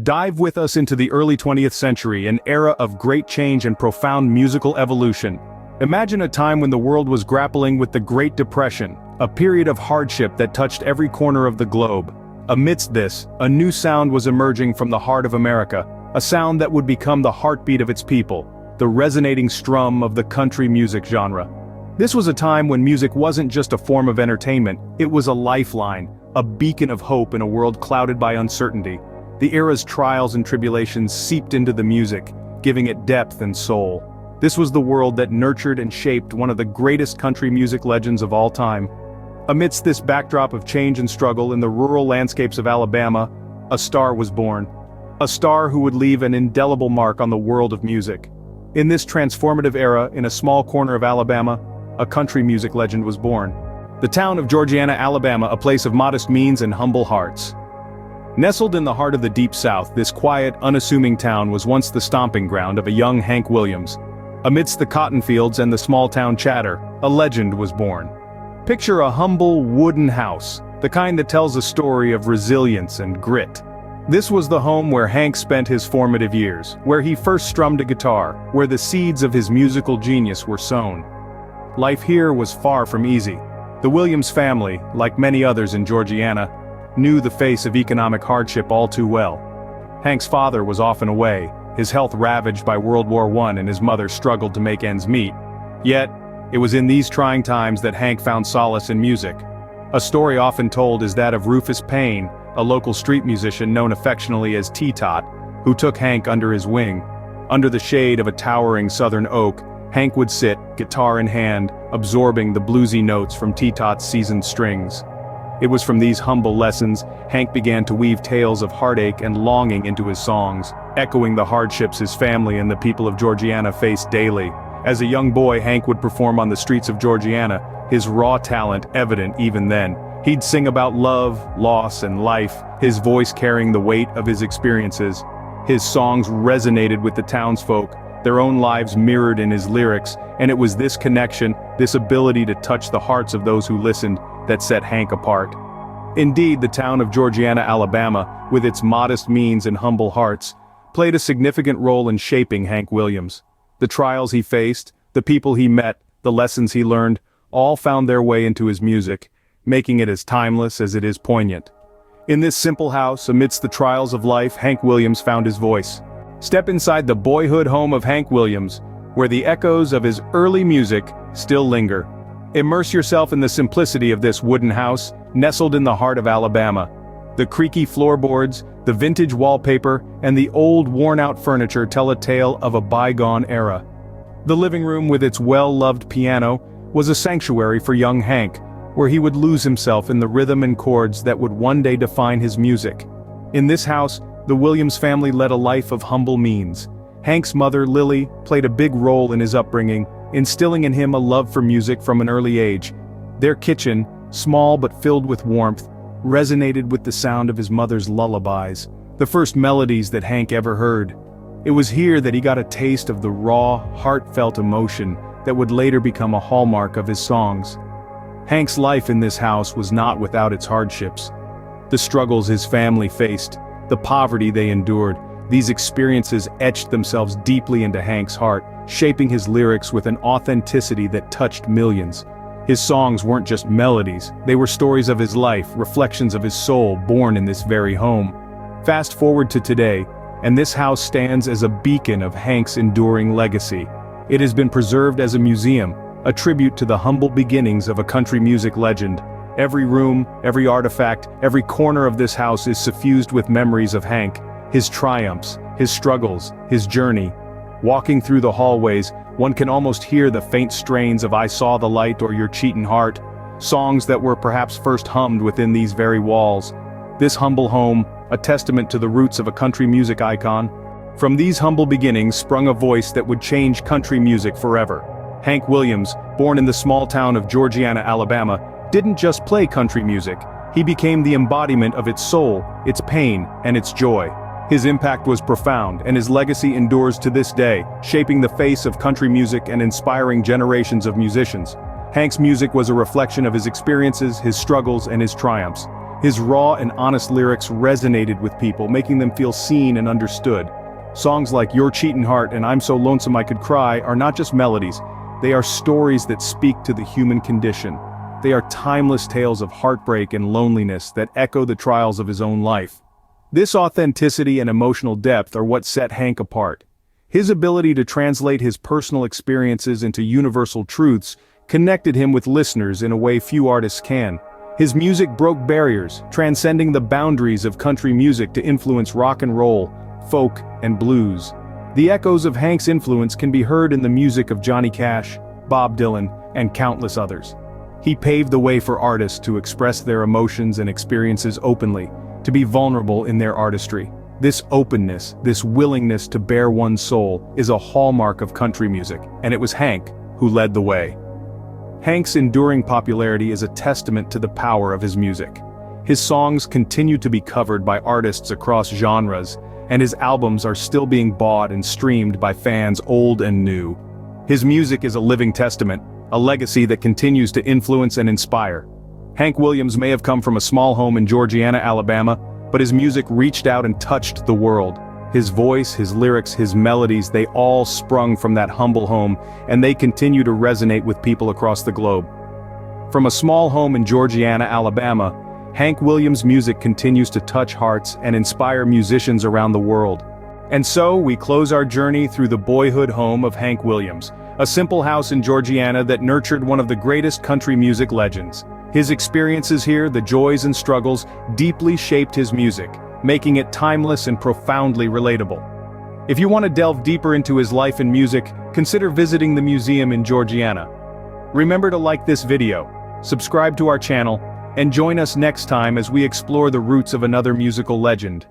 Dive with us into the early 20th century, an era of great change and profound musical evolution. Imagine a time when the world was grappling with the Great Depression, a period of hardship that touched every corner of the globe. Amidst this, a new sound was emerging from the heart of America, a sound that would become the heartbeat of its people, the resonating strum of the country music genre. This was a time when music wasn't just a form of entertainment, it was a lifeline, a beacon of hope in a world clouded by uncertainty. The era's trials and tribulations seeped into the music, giving it depth and soul. This was the world that nurtured and shaped one of the greatest country music legends of all time. Amidst this backdrop of change and struggle in the rural landscapes of Alabama, a star was born. A star who would leave an indelible mark on the world of music. In this transformative era, in a small corner of Alabama, a country music legend was born. The town of Georgiana, Alabama, a place of modest means and humble hearts. Nestled in the heart of the Deep South, this quiet, unassuming town was once the stomping ground of a young Hank Williams. Amidst the cotton fields and the small-town chatter, a legend was born. Picture a humble, wooden house, the kind that tells a story of resilience and grit. This was the home where Hank spent his formative years, where he first strummed a guitar, where the seeds of his musical genius were sown. Life here was far from easy. The Williams family, like many others in Georgiana, knew the face of economic hardship all too well. Hank's father was often away, his health ravaged by World War I, and his mother struggled to make ends meet. Yet, it was in these trying times that Hank found solace in music. A story often told is that of Rufus Payne, a local street musician known affectionately as T-Tot, who took Hank under his wing. Under the shade of a towering southern oak, Hank would sit, guitar in hand, absorbing the bluesy notes from T-Tot's seasoned strings. It was from these humble lessons, Hank began to weave tales of heartache and longing into his songs, echoing the hardships his family and the people of Georgiana faced daily. As a young boy, Hank would perform on the streets of Georgiana, his raw talent evident even then. He'd sing about love, loss, and life, his voice carrying the weight of his experiences. His songs resonated with the townsfolk, their own lives mirrored in his lyrics, and it was this connection, this ability to touch the hearts of those who listened, that set Hank apart. Indeed, the town of Georgiana, Alabama, with its modest means and humble hearts, played a significant role in shaping Hank Williams. The trials he faced, the people he met, the lessons he learned, all found their way into his music, making it as timeless as it is poignant. In this simple house, amidst the trials of life, Hank Williams found his voice. Step inside the boyhood home of Hank Williams, where the echoes of his early music still linger. Immerse yourself in the simplicity of this wooden house, nestled in the heart of Alabama. The creaky floorboards, the vintage wallpaper, and the old worn-out furniture tell a tale of a bygone era. The living room with its well-loved piano was a sanctuary for young Hank, where he would lose himself in the rhythm and chords that would one day define his music. In this house, the Williams family led a life of humble means. Hank's mother, Lily, played a big role in his upbringing, instilling in him a love for music from an early age. Their kitchen, small but filled with warmth, resonated with the sound of his mother's lullabies, the first melodies that Hank ever heard. It was here that he got a taste of the raw, heartfelt emotion that would later become a hallmark of his songs. Hank's life in this house was not without its hardships. The struggles his family faced, the poverty they endured, these experiences etched themselves deeply into Hank's heart, shaping his lyrics with an authenticity that touched millions. His songs weren't just melodies, they were stories of his life, reflections of his soul born in this very home. Fast forward to today, and this house stands as a beacon of Hank's enduring legacy. It has been preserved as a museum, a tribute to the humble beginnings of a country music legend. Every room, every artifact, every corner of this house is suffused with memories of Hank, his triumphs, his struggles, his journey. Walking through the hallways, one can almost hear the faint strains of I Saw the Light or Your Cheatin' Heart, songs that were perhaps first hummed within these very walls. This humble home, a testament to the roots of a country music icon. From these humble beginnings sprung a voice that would change country music forever. Hank Williams, born in the small town of Georgiana, Alabama, didn't just play country music, he became the embodiment of its soul, its pain, and its joy. His impact was profound, and his legacy endures to this day, shaping the face of country music and inspiring generations of musicians. Hank's music was a reflection of his experiences, his struggles, and his triumphs. His raw and honest lyrics resonated with people, making them feel seen and understood. Songs like Your Cheatin' Heart and I'm So Lonesome I Could Cry are not just melodies, they are stories that speak to the human condition. They are timeless tales of heartbreak and loneliness that echo the trials of his own life. This authenticity and emotional depth are what set Hank apart. His ability to translate his personal experiences into universal truths connected him with listeners in a way few artists can. His music broke barriers, transcending the boundaries of country music to influence rock and roll, folk, and blues. The echoes of Hank's influence can be heard in the music of Johnny Cash, Bob Dylan, and countless others. He paved the way for artists to express their emotions and experiences openly, to be vulnerable in their artistry. This openness, this willingness to bare one's soul, is a hallmark of country music, and it was Hank who led the way. Hank's enduring popularity is a testament to the power of his music. His songs continue to be covered by artists across genres, and his albums are still being bought and streamed by fans old and new. His music is a living testament, a legacy that continues to influence and inspire. Hank Williams may have come from a small home in Georgiana, Alabama, but his music reached out and touched the world. His voice, his lyrics, his melodies, they all sprung from that humble home, and they continue to resonate with people across the globe. From a small home in Georgiana, Alabama, Hank Williams' music continues to touch hearts and inspire musicians around the world. And so, we close our journey through the boyhood home of Hank Williams, a simple house in Georgiana that nurtured one of the greatest country music legends. His experiences here, the joys and struggles, deeply shaped his music, making it timeless and profoundly relatable. If you want to delve deeper into his life and music, consider visiting the museum in Georgiana. Remember to like this video, subscribe to our channel, and join us next time as we explore the roots of another musical legend.